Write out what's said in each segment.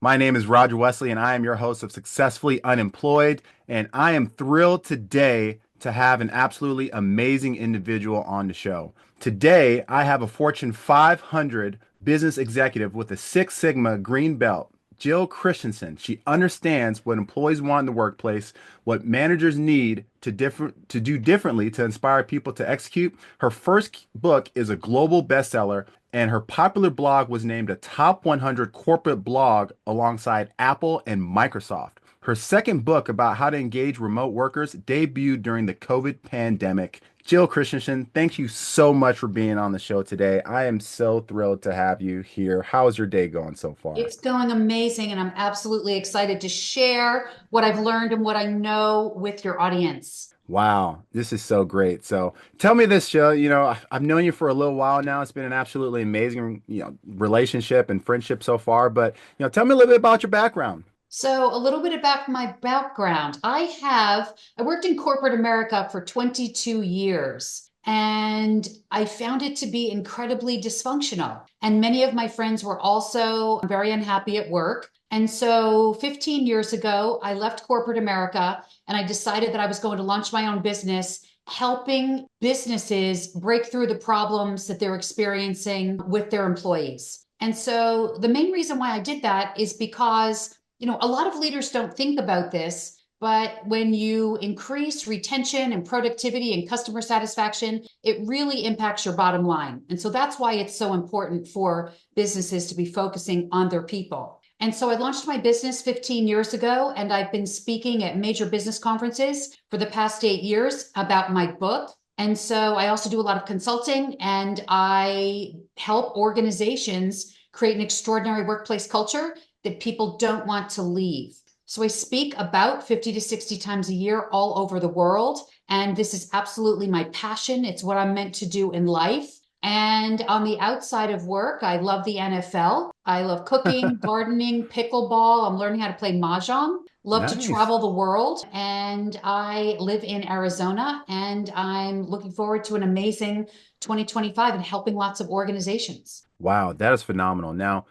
My name is Roger Wesley, and I am your host of Successfully Unemployed. And I am thrilled today to have an absolutely amazing individual on the show. Today, I have a Fortune 500 business executive with a Six Sigma green belt, Jill Christensen. She understands what employees want in the workplace, what managers need to do differently to inspire people to execute. Her first book is a global bestseller, and her popular blog was named a top 100 corporate blog alongside Apple and Microsoft. Her second book about how to engage remote workers debuted during the COVID pandemic. Jill Christensen, thank you so much for being on the show today. I am so thrilled to have you here. How is your day going so far? It's going amazing, and I'm absolutely excited to share what I've learned and what I know with your audience. Wow, this is so great. So tell me this, Jill. I've known you for a little while now. It's been an absolutely amazing, relationship and friendship so far. But, tell me a little bit about your background. So, a little bit about my background. I worked in corporate America for 22 years, and I found it to be incredibly dysfunctional. And many of my friends were also very unhappy at work. And so 15 years ago, I left corporate America and I decided that I was going to launch my own business, helping businesses break through the problems that they're experiencing with their employees. And so the main reason why I did that is because a lot of leaders don't think about this, but when you increase retention and productivity and customer satisfaction, it really impacts your bottom line. And so that's why it's so important for businesses to be focusing on their people. And so I launched my business 15 years ago, and I've been speaking at major business conferences for the past 8 years about my book. And so I also do a lot of consulting, and I help organizations create an extraordinary workplace culture that people don't want to leave. So I speak about 50 to 60 times a year all over the world. And this is absolutely my passion. It's what I'm meant to do in life. And on the outside of work, I love the NFL. I love cooking, gardening, pickleball. I'm learning how to play mahjong. Love to Nice. travel the world. And I live in Arizona. And I'm looking forward to an amazing 2025 and helping lots of organizations. Wow, that is phenomenal. Now,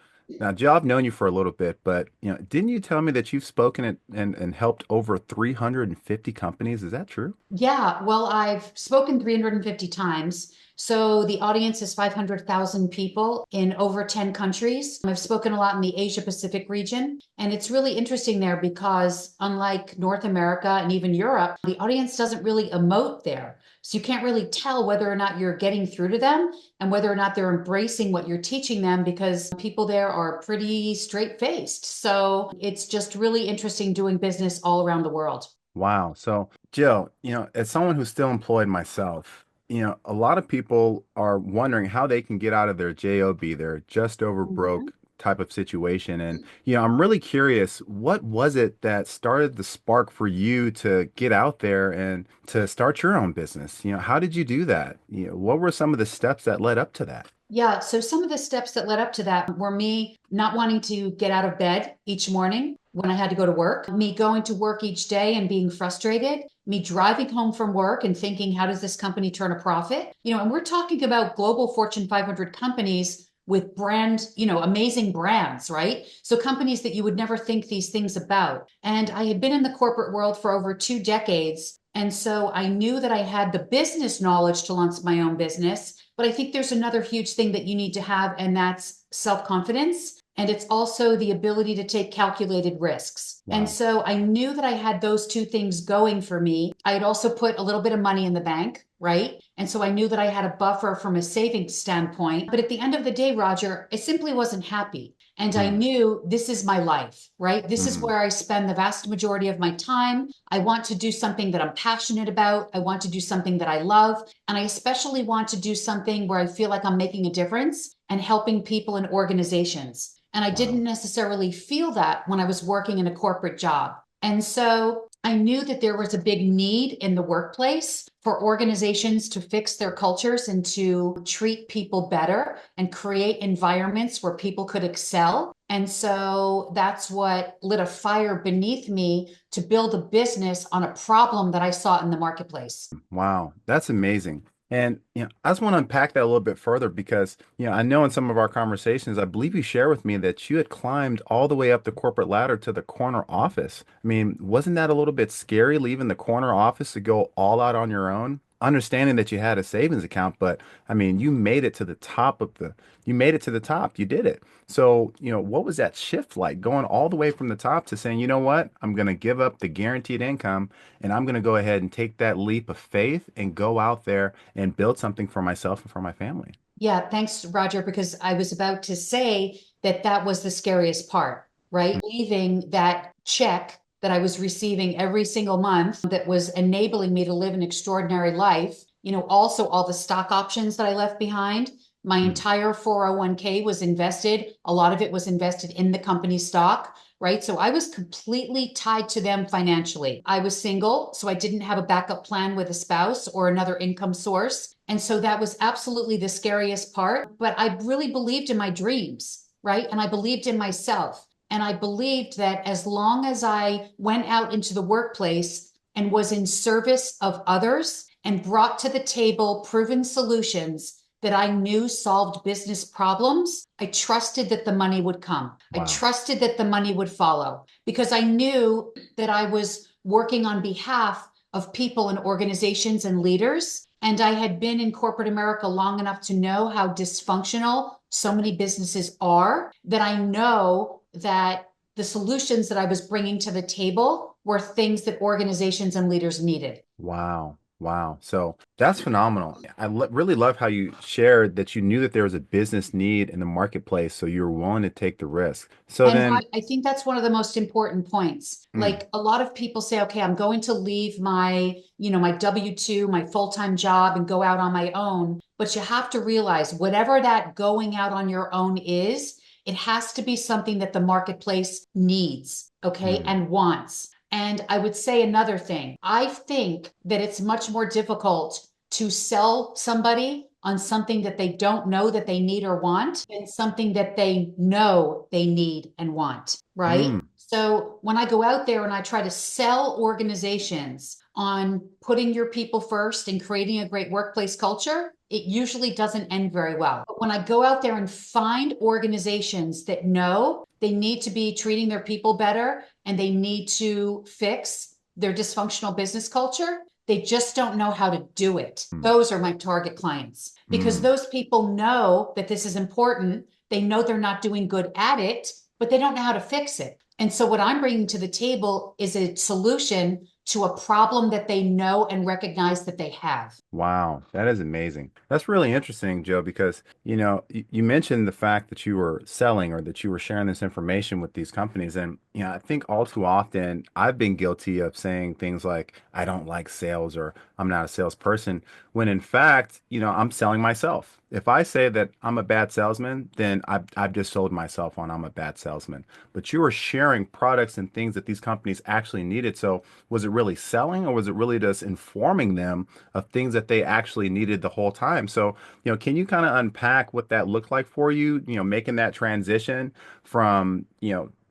Jill, I've known you for a little bit, but didn't you tell me that you've spoken at, and helped over 350 companies? Is that true? Yeah, well, I've spoken 350 times. So the audience is 500,000 people in over 10 countries. I've spoken a lot in the Asia Pacific region. And it's really interesting there because, unlike North America and even Europe, the audience doesn't really emote there. So you can't really tell whether or not you're getting through to them and whether or not they're embracing what you're teaching them because people there are pretty straight faced. So it's just really interesting doing business all around the world. Wow. So, Jill, as someone who's still employed myself, a lot of people are wondering how they can get out of their JOB, their just over broke type of situation. And, I'm really curious, what was it that started the spark for you to get out there and to start your own business? How did you do that? What were some of the steps that led up to that? Yeah, so some of the steps that led up to that were me not wanting to get out of bed each morning when I had to go to work, me going to work each day and being frustrated, me driving home from work and thinking, how does this company turn a profit? And we're talking about global Fortune 500 companies with amazing brands, right? So companies that you would never think these things about. And I had been in the corporate world for over 2 decades. And so I knew that I had the business knowledge to launch my own business. But I think there's another huge thing that you need to have, and that's self confidence. And it's also the ability to take calculated risks. And Wow. so I knew that I had those two things going for me. I had also put a little bit of money in the bank, right? And so I knew that I had a buffer from a savings standpoint. But at the end of the day, Roger, I simply wasn't happy. And I Mm, knew this is my life, right? This is mm. where I spend the vast majority of my time. I want to do something that I'm passionate about. I want to do something that I love. And I especially want to do something where I feel like I'm making a difference and helping people and organizations. And I Wow. didn't necessarily feel that when I was working in a corporate job. And so I knew that there was a big need in the workplace for organizations to fix their cultures and to treat people better and create environments where people could excel. And so that's what lit a fire beneath me to build a business on a problem that I saw in the marketplace. Wow. That's amazing. And I just want to unpack that a little bit further because I know in some of our conversations, I believe you shared with me that you had climbed all the way up the corporate ladder to the corner office. I mean, wasn't that a little bit scary leaving the corner office to go all out on your own? Understanding that you had a savings account, but I mean, you made it to the top of the, you made it to the top. You did it. So, what was that shift like going all the way from the top to saying, you know what, I'm going to give up the guaranteed income and I'm going to go ahead and take that leap of faith and go out there and build something for myself and for my family. Yeah, thanks, Roger, because I was about to say that that was the scariest part, right? Leaving that check that I was receiving every single month that was enabling me to live an extraordinary life. Also all the stock options that I left behind. My Mm. entire 401k was invested. A lot of it was invested in the company stock, right? So I was completely tied to them financially. I was single, so I didn't have a backup plan with a spouse or another income source. And so that was absolutely the scariest part. But I really believed in my dreams, right? And I believed in myself. And I believed that as long as I went out into the workplace and was in service of others and brought to the table proven solutions that I knew solved business problems, I trusted that the money would come. I Wow. trusted that the money would follow because I knew that I was working on behalf of people and organizations and leaders. And I had been in corporate America long enough to know how dysfunctional so many businesses are that I know that the solutions that I was bringing to the table were things that organizations and leaders needed. Wow. Wow. So that's phenomenal. Really love how you shared that you knew that there was a business need in the marketplace, so you were willing to take the risk. So And then, I think that's one of the most important points. mm, Like a lot of people say, okay, I'm going to leave my W-2, my full-time job and go out on my own. But you have to realize whatever that going out on your own is, it has to be something that the marketplace needs, okay, mm, and wants. And I would say another thing. I think that it's much more difficult to sell somebody on something that they don't know that they need or want and something that they know they need and want, right? mm, So when I go out there and I try to sell organizations on putting your people first and creating a great workplace culture, it usually doesn't end very well. But when I go out there and find organizations that know they need to be treating their people better and they need to fix their dysfunctional business culture, they just don't know how to do it. mm, Those are my target clients because mm. those people know that this is important. They know they're not doing good at it, but they don't know how to fix it. And so, what I'm bringing to the table is a solution to a problem that they know and recognize that they have. Wow, that is amazing. That's really interesting, Joe, because you mentioned the fact that you were selling or that you were sharing this information with these companies. And I think all too often I've been guilty of saying things like, I don't like sales or I'm not a salesperson, when in fact, I'm selling myself. If I say that I'm a bad salesman, then I've just sold myself on I'm a bad salesman. But you were sharing products and things that these companies actually needed. So was it really selling or was it really just informing them of things that they actually needed the whole time? So, can you kind of unpack what that looked like for you, making that transition from,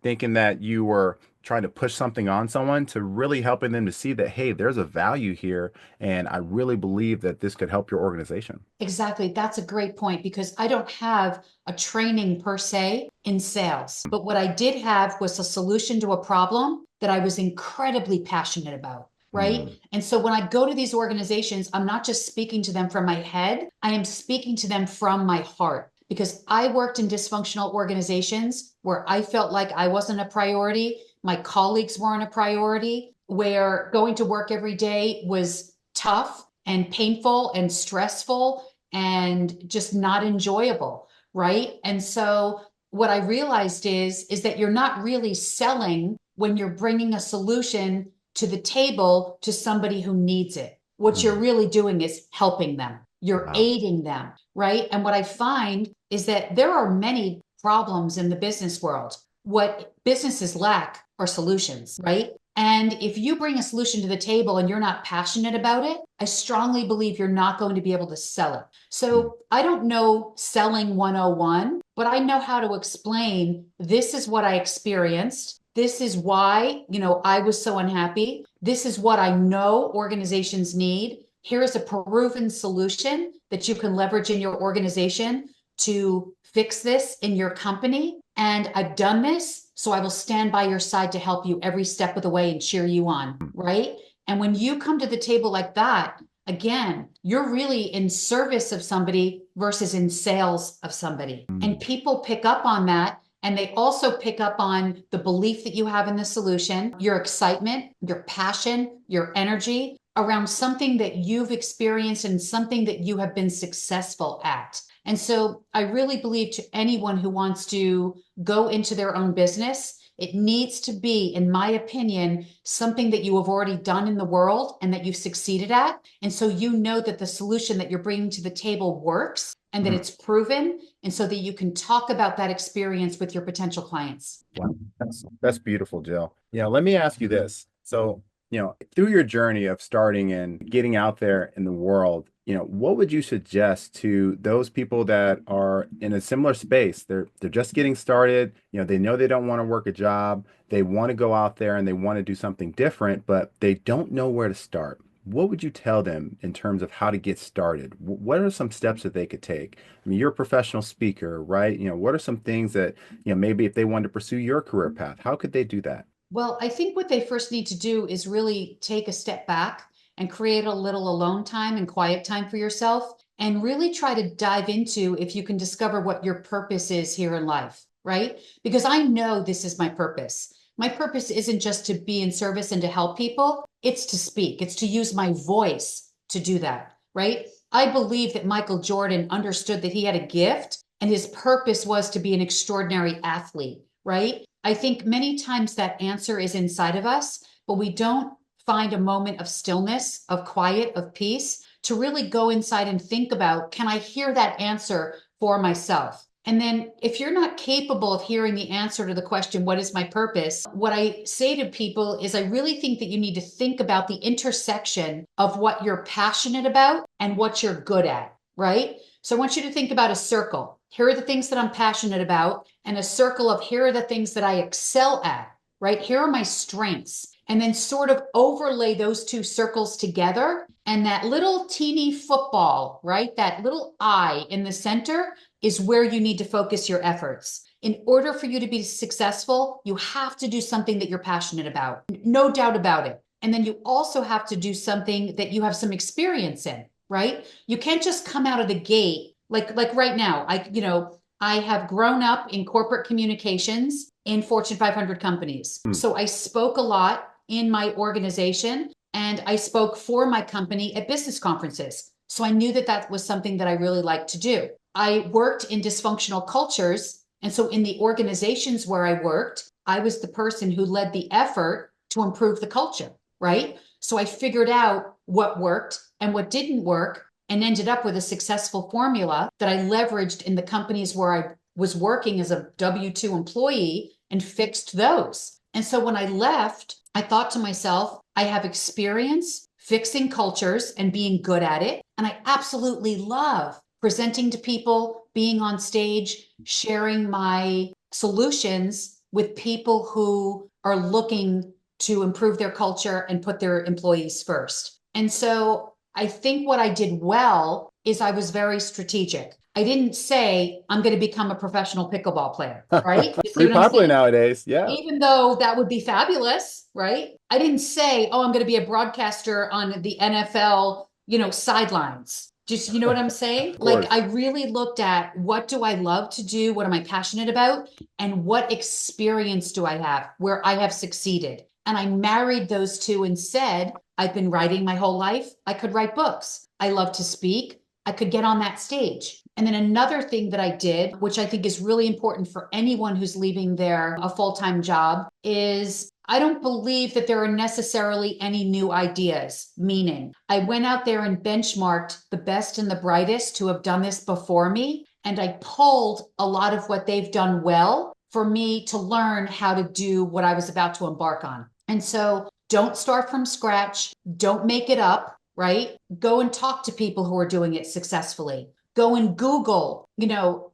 thinking that you were trying to push something on someone to really helping them to see that, hey, there's a value here, and I really believe that this could help your organization. Exactly. That's a great point because I don't have a training per se in sales. But what I did have was a solution to a problem that I was incredibly passionate about. Right. Mm, And so when I go to these organizations, I'm not just speaking to them from my head, I am speaking to them from my heart because I worked in dysfunctional organizations where I felt like I wasn't a priority. My colleagues weren't a priority, where going to work every day was tough and painful and stressful and just not enjoyable, right? And so what I realized is that you're not really selling when you're bringing a solution to the table to somebody who needs it. What you're mm, really doing is helping them. You're wow. aiding them, right? And what I find is that there are many problems in the business world. What businesses lack are solutions, right? And if you bring a solution to the table and you're not passionate about it, I strongly believe you're not going to be able to sell it. Mm, So I don't know selling 101, but I know how to explain this is what I experienced. This is why, I was so unhappy. This is what I know organizations need. here is a proven solution that you can leverage in your organization to fix this in your company. And I've done this, so I will stand by your side to help you every step of the way and cheer you on, right? And when you come to the table like that, again, you're really in service of somebody versus in sales of somebody. And people pick up on that. And they also pick up on the belief that you have in the solution, your excitement, your passion, your energy around something that you've experienced and something that you have been successful at. And so I really believe to anyone who wants to go into their own business, it needs to be, in my opinion, something that you have already done in the world and that you've succeeded at. And so you know that the solution that you're bringing to the table works and that it's proven, and so that you can talk about that experience with your potential clients. Wow, that's beautiful, Jill. Let me ask you this. So, through your journey of starting and getting out there in the world, what would you suggest to those people that are in a similar space? They're just getting started, they know they don't want to work a job, they want to go out there and they want to do something different, but they don't know where to start. What would you tell them in terms of how to get started? What are some steps that they could take? I mean, you're a professional speaker, right? What are some things that, maybe if they wanted to pursue your career path, how could they do that? Well, I think what they first need to do is really take a step back and create a little alone time and quiet time for yourself and really try to dive into if you can discover what your purpose is here in life, right? Because I know this is my purpose. My purpose isn't just to be in service and to help people, it's to speak, it's to use my voice to do that, right? I believe that Michael Jordan understood that he had a gift and his purpose was to be an extraordinary athlete, right? I think many times that answer is inside of us, but we don't find a moment of stillness, of quiet, of peace to really go inside and think about, can I hear that answer for myself? And then if you're not capable of hearing the answer to the question, what is my purpose? What I say to people is I really think that you need to think about the intersection of what you're passionate about and what you're good at, right? So I want you to think about a circle. Here are the things that I'm passionate about, and a circle of here are the things that I excel at, right? Here are my strengths. And then sort of overlay those two circles together. And that little teeny football, right? That little eye in the center is where you need to focus your efforts. In order for you to be successful, you have to do something that you're passionate about. No doubt about it. And then you also have to do something that you have some experience in, right? You can't just come out of the gate like right now. I have grown up in corporate communications in Fortune 500 companies. So I spoke a lot in my organization and I spoke for my company at business conferences. So I knew that that was something that I really liked to do. I worked in dysfunctional cultures. And so in the organizations where I worked, I was the person who led the effort to improve the culture, right? So I figured out what worked and what didn't work and ended up with a successful formula that I leveraged in the companies where I was working as a W-2 employee and fixed those. And so when I left, I thought to myself, I have experience fixing cultures and being good at it. And I absolutely love presenting to people, being on stage, sharing my solutions with people who are looking to improve their culture and put their employees first. And so I think what I did well is I was very strategic. I didn't say I'm going to become a professional pickleball player, right? You see Pretty what I'm popular saying? nowadays. Yeah, of Even though that would be fabulous, right? I didn't say, oh, I'm going to be a broadcaster on the NFL, sidelines. Just, you know what I'm saying? Like, course. I really looked at what do I love to do? What am I passionate about? And what experience do I have where I have succeeded? And I married those two and said, I've been writing my whole life. I could write books. I love to speak. I could get on that stage. And then another thing that I did, which I think is really important for anyone who's leaving a full-time job, is I don't believe that there are necessarily any new ideas. Meaning, I went out there and benchmarked the best and the brightest who have done this before me. And I pulled a lot of what they've done well for me to learn how to do what I was about to embark on. And so don't start from scratch. Don't make it up, right? Go and talk to people who are doing it successfully. Go and Google,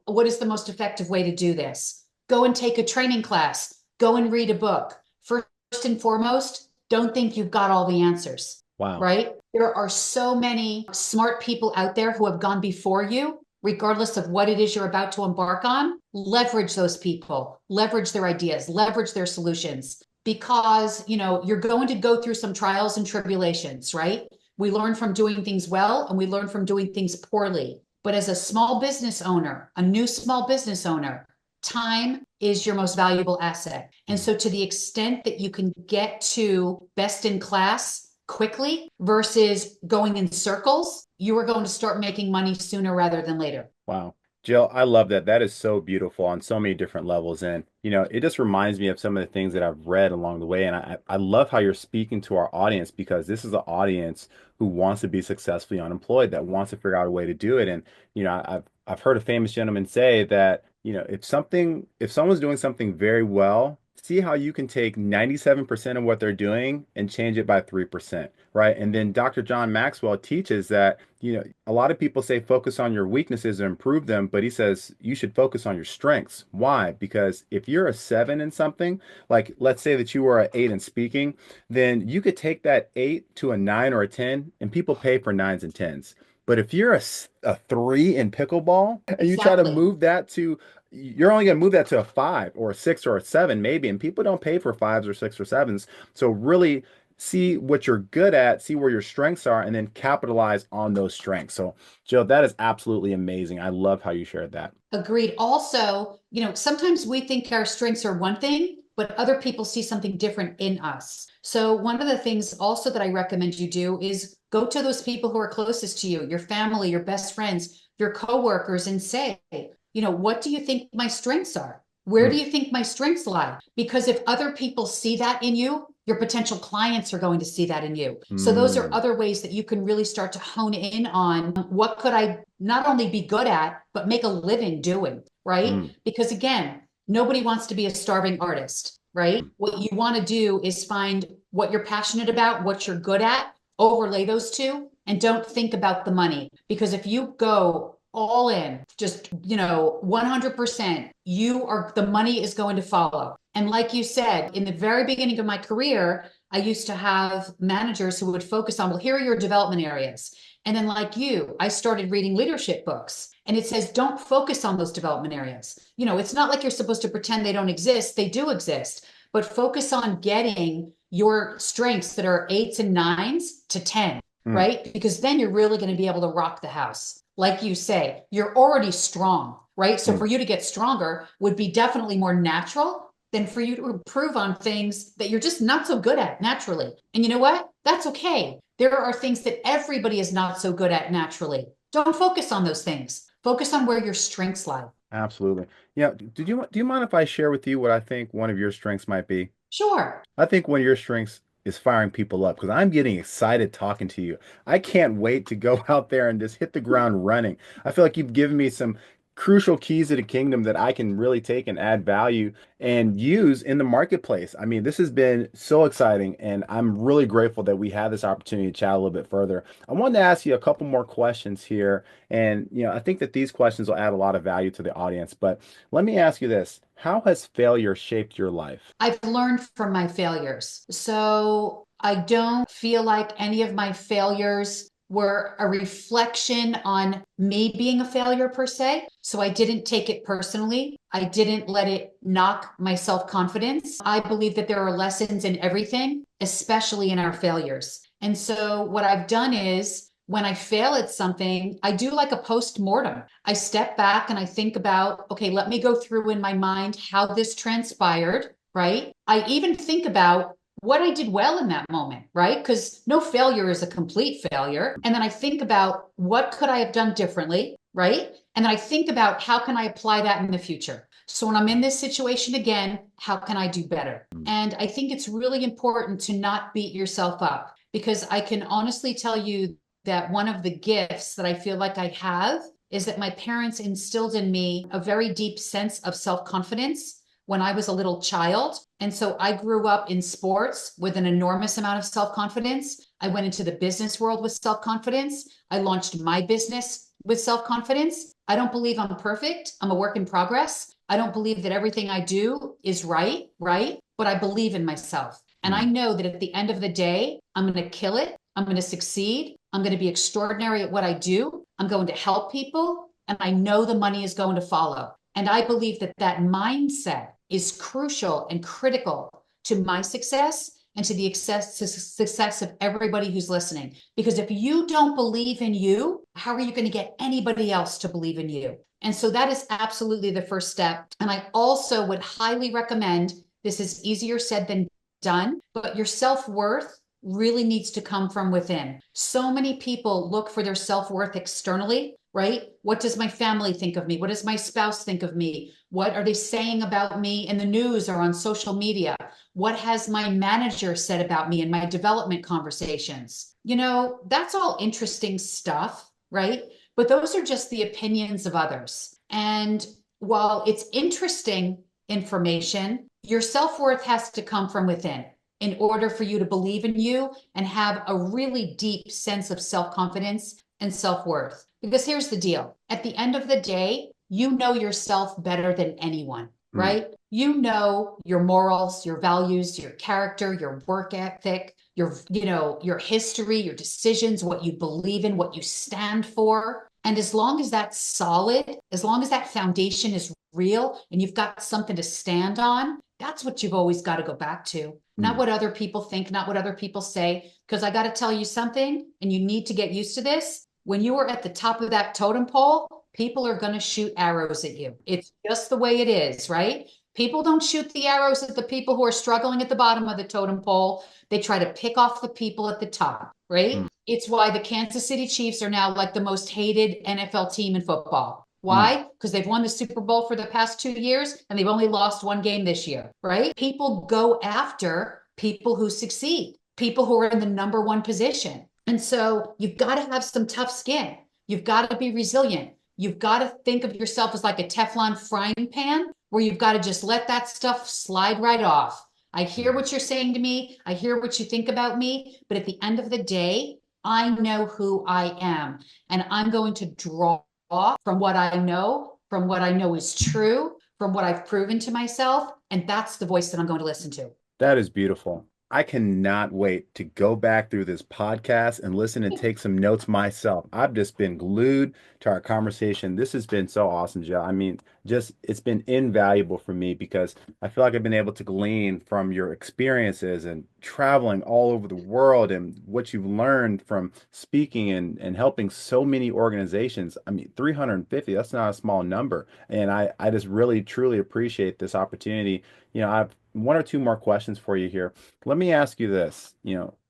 what is the most effective way to do this? Go and take a training class. Go and read a book. First and foremost, don't think you've got all the answers. Wow. right? There are so many smart people out there who have gone before you, regardless of what it is you're about to embark on. Leverage those people, leverage their ideas, leverage their solutions, because, you're going to go through some trials and tribulations, right? We learn from doing things well and we learn from doing things poorly. But as a small business owner, a new small business owner, time is your most valuable asset. And Mm. so, to the extent that you can get to best in class quickly versus going in circles, you are going to start making money sooner rather than later. Wow. Jill, I love that. That is so beautiful on so many different levels. And, it just reminds me of some of the things that I've read along the way. And I love how you're speaking to our audience because this is an audience who wants to be successfully unemployed, that wants to figure out a way to do it. And, I've heard a famous gentleman say that, if someone's doing something very well, see how you can take 97% of what they're doing and change it by 3%, right? And then Dr. John Maxwell teaches that, a lot of people say focus on your weaknesses and improve them, but he says you should focus on your strengths. Why? Because if you're a seven in something, like let's say that you were an eight in speaking, then you could take that eight to a nine or a 10, and people pay for nines and tens. But if you're a three in pickleball and you try to Exactly. move that to, you're only going to move that to a five or a six or a seven, maybe, and people don't pay for fives or six or sevens. So really see what you're good at, see where your strengths are, and then capitalize on those strengths. So, Jill, that is absolutely amazing. I love how you shared that. Agreed. Also, sometimes we think our strengths are one thing, but other people see something different in us. So, one of the things also that I recommend you do is go to those people who are closest to you, your family, your best friends, your coworkers, and say, what do you think my strengths are? Where do Mm, you think my strengths lie? Because if other people see that in you, your potential clients are going to see that in you. So those are mm, other ways that you can really start to hone in on what could I not only be good at, but make a living doing, right? mm, Because again, nobody wants to be a starving artist, right? mm, What you want to do is find what you're passionate about, what you're good at, overlay those two, and don't think about the money. Because if you go all in, just, 100%, the money is going to follow. And like you said, in the very beginning of my career, I used to have managers who would focus on, well, here are your development areas. And then, like you, I started reading leadership books. And it says, don't focus on those development areas. It's not like you're supposed to pretend they don't exist. They do exist, but focus on getting your strengths that are eights and nines to 10, mm, right? Because then you're really going to be able to rock the house. Like you say, you're already strong, right? So mm. for you to get stronger would be definitely more natural than for you to improve on things that you're just not so good at naturally. And you know what? That's okay. There are things that everybody is not so good at naturally. Don't focus on those things. Focus on where your strengths lie. Absolutely. Yeah. Do you mind if I share with you what I think one of your strengths might be? Sure. I think one of your strengths is firing people up because I'm getting excited talking to you. I can't wait to go out there and just hit the ground running. I feel like you've given me some crucial keys to the kingdom that I can really take and add value and use in the marketplace. I mean, this has been so exciting, and I'm really grateful that we had this opportunity to chat a little bit further. I wanted to ask you a couple more questions here, and I think that these questions will add a lot of value to the audience. But let me ask you this. How has failure shaped your life? I've learned from my failures. So I don't feel like any of my failures were a reflection on me being a failure per se. So I didn't take it personally. I didn't let it knock my self confidence. I believe that there are lessons in everything, especially in our failures. And so what I've done is when I fail at something, I do like a post mortem. I step back and I think about, okay, let me go through in my mind how this transpired, right? I even think about what I did well in that moment, right? Because no failure is a complete failure. And then I think about what could I have done differently, right? And then I think about how can I apply that in the future. So when I'm in this situation again, how can I do better? And I think it's really important to not beat yourself up because I can honestly tell you that one of the gifts that I feel like I have is that my parents instilled in me a very deep sense of self confidence when I was a little child. And so I grew up in sports with an enormous amount of self confidence. I went into the business world with self confidence. I launched my business with self confidence. I don't believe I'm perfect. I'm a work in progress. I don't believe that everything I do is right, but I believe in myself. And I Mm, know that at the end of the day, I'm going to kill it I'm going to succeed. I'm going to be extraordinary at what I do. I'm going to help people. And I know the money is going to follow. And I believe that that mindset is crucial and critical to my success and to the success of everybody who's listening. Because if you don't believe in you, how are you going to get anybody else to believe in you? And so that is absolutely the first step. And I also would highly recommend, this is easier said than done, but your self-worth really needs to come from within. So many people look for their self-worth externally, right? What does my family think of me? What does my spouse think of me? What are they saying about me in the news or on social media? What has my manager said about me in my development conversations? That's all interesting stuff, right? But those are just the opinions of others. And while it's interesting information, your self-worth has to come from within in order for you to believe in you and have a really deep sense of self-confidence and self-worth. Because here's the deal. At the end of the day, you know yourself better than anyone, right? You know your morals, your values, your character, your work ethic, your history, your decisions, what you believe in, what you stand for. And as long as that's solid, as long as that foundation is real and you've got something to stand on, that's what you've always got to go back to. Not what other people think, not what other people say. Because I got to tell you something, and you need to get used to this. When you are at the top of that totem pole, people are going to shoot arrows at you. It's just the way it is, right? People don't shoot the arrows at the people who are struggling at the bottom of the totem pole. They try to pick off the people at the top, right? It's why the Kansas City Chiefs are now like the most hated NFL team in football. Why? Because they've won the Super Bowl for the past 2 years and they've only lost one game this year, right? People go after people who succeed, people who are in the number one position. And so you've got to have some tough skin. You've got to be resilient. You've got to think of yourself as like a Teflon frying pan where you've got to just let that stuff slide right off. I hear what you're saying to me. I hear what you think about me. But at the end of the day, I know who I am. And I'm going to draw from what I know, from what I know is true, from what I've proven to myself. And that's the voice that I'm going to listen to. That is beautiful. I cannot wait to go back through this podcast and listen and take some notes myself. I've just been glued to our conversation. This has been so awesome, Joe. I mean, just it's been invaluable for me because I feel like I've been able to glean from your experiences and traveling all over the world and what you've learned from speaking and helping so many organizations. I mean, 350, that's not a small number. And I just really, truly appreciate this opportunity. I've one or two more questions for you here. Let me ask you this,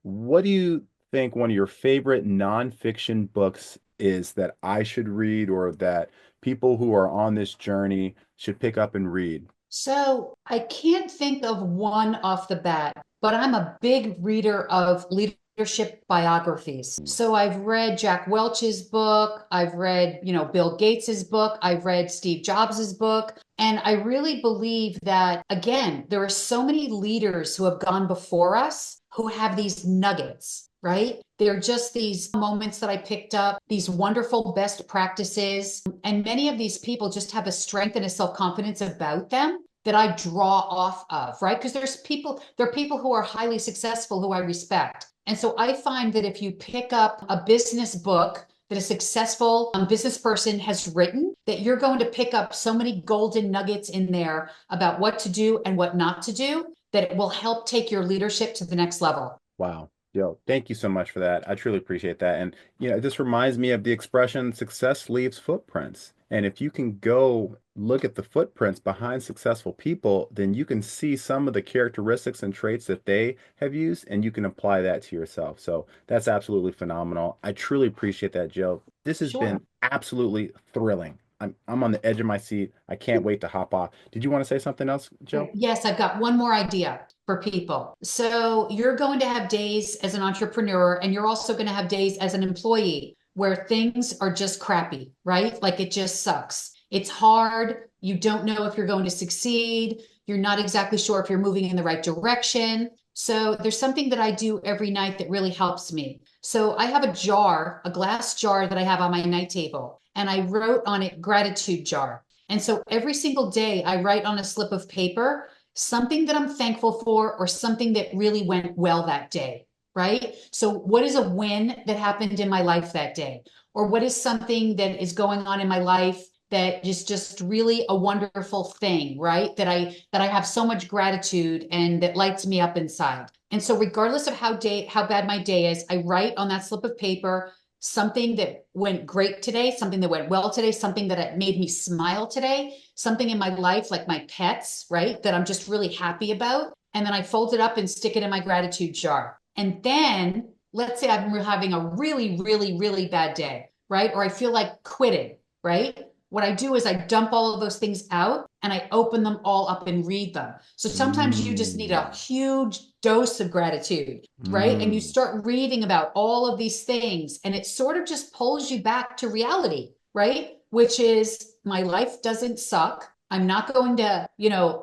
what do you think one of your favorite nonfiction books is that I should read or that people who are on this journey should pick up and read? So I can't think of one off the bat, but I'm a big reader of leadership biographies. So I've read Jack Welch's book. I've read, Bill Gates's book. I've read Steve Jobs's book. And I really believe that, again, there are so many leaders who have gone before us who have these nuggets, right? They're just these moments that I picked up, these wonderful best practices. And many of these people just have a strength and a self-confidence about them that I draw off of, right? Because there are people who are highly successful who I respect. And so I find that if you pick up a business book that a successful business person has written, that you're going to pick up so many golden nuggets in there about what to do and what not to do, that it will help take your leadership to the next level. Wow. Yo, thank you so much for that. I truly appreciate that. And, this reminds me of the expression success leaves footprints. And if you can go look at the footprints behind successful people, then you can see some of the characteristics and traits that they have used, and you can apply that to yourself. So that's absolutely phenomenal. I truly appreciate that, Joe. This has Sure. been absolutely thrilling. I'm on the edge of my seat. I can't wait to hop off. Did you want to say something else, Joe? Yes, I've got one more idea for people. So you're going to have days as an entrepreneur, and you're also going to have days as an employee where things are just crappy, right? Like it just sucks. It's hard. You don't know if you're going to succeed. You're not exactly sure if you're moving in the right direction. So there's something that I do every night that really helps me. So I have a glass jar that I have on my night table, and I wrote on it gratitude jar. And so every single day I write on a slip of paper something that I'm thankful for or something that really went well that day. right? So, what is a win that happened in my life that day? Or what is something that is going on in my life that is just really a wonderful thing, right? That I have so much gratitude and that lights me up inside. And so regardless of how bad my day is, I write on that slip of paper something that went great today, something that went well today, something that made me smile today, something in my life like my pets, right? That I'm just really happy about. And then I fold it up and stick it in my gratitude jar. And then let's say I'm having a really, really, really bad day, right? Or I feel like quitting, right? What I do is I dump all of those things out and I open them all up and read them. So sometimes you just need a Mm, huge dose of gratitude, right? And you mm, start reading about all of these things and it sort of just pulls you back to reality, right? Which is my life doesn't suck. I'm not going to,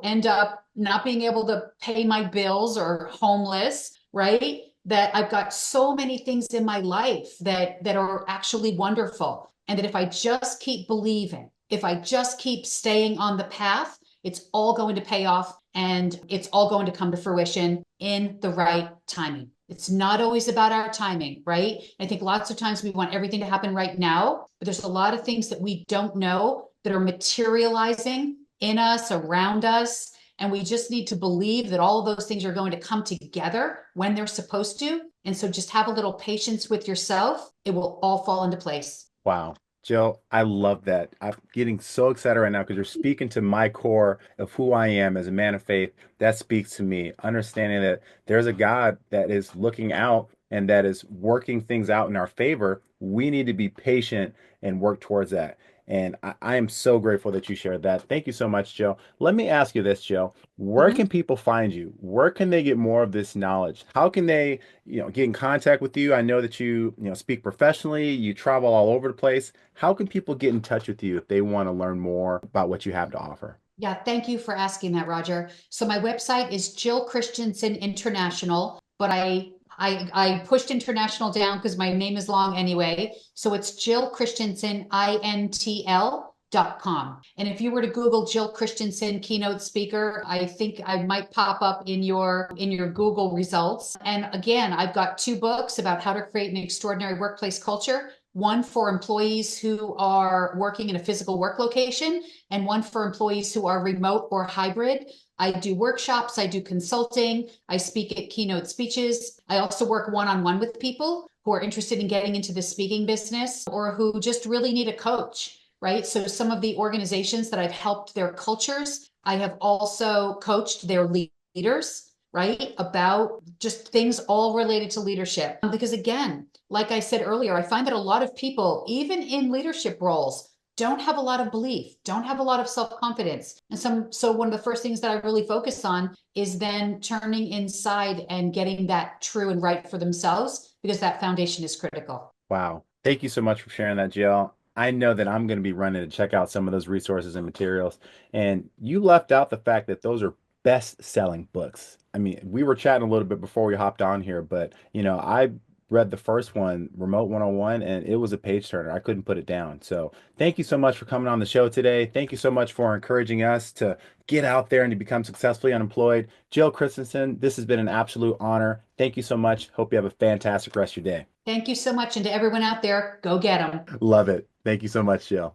end up not being able to pay my bills or homeless, right? That I've got so many things in my life that are actually wonderful. And that if I just keep believing, if I just keep staying on the path, it's all going to pay off and it's all going to come to fruition in the right timing. It's not always about our timing, right? I think lots of times we want everything to happen right now, but there's a lot of things that we don't know that are materializing in us, around us. And we just need to believe that all of those things are going to come together when they're supposed to. And so just have a little patience with yourself. It will all fall into place. wow. Jill, I love that. I'm getting so excited right now because you're speaking to my core of who I am as a man of faith. That speaks to me, understanding that there's a God that is looking out and that is working things out in our favor. We need to be patient and work towards that. And I am so grateful that you shared that. Thank you so much, Jill. Let me ask you this, Jill. Where can Mm-hmm. people find you? Where can they get more of this knowledge? How can they, get in contact with you? I know that you speak professionally, you travel all over the place. How can people get in touch with you if they want to learn more about what you have to offer? Yeah, thank you for asking that, Roger. So my website is Jill Christensen International, but I pushed international down because my name is long anyway. So it's Jill Christensen INTL.com. And if you were to Google Jill Christensen keynote speaker, I think I might pop up in your Google results. And again, I've got two books about how to create an extraordinary workplace culture. One for employees who are working in a physical work location, and one for employees who are remote or hybrid. I do workshops, I do consulting, I speak at keynote speeches. I also work one on one with people who are interested in getting into the speaking business or who just really need a coach, right? So, some of the organizations that I've helped their cultures, I have also coached their leaders. Right, about just things all related to leadership. Because again, like I said earlier, I find that a lot of people, even in leadership roles, don't have a lot of belief, don't have a lot of self-confidence. And so one of the first things that I really focus on is then turning inside and getting that true and right for themselves because that foundation is critical. Wow. Thank you so much for sharing that, Jill. I know that I'm going to be running to check out some of those resources and materials. And you left out the fact that those are best-selling books. I mean, we were chatting a little bit before we hopped on here, but I read the first one, Remote 101, and it was a page turner. I couldn't put it down. So thank you so much for coming on the show today. Thank you so much for encouraging us to get out there and to become successfully unemployed. Jill Christensen, this has been an absolute honor. Thank you so much. Hope you have a fantastic rest of your day. Thank you so much. And to everyone out there, go get them. Love it. Thank you so much, Jill.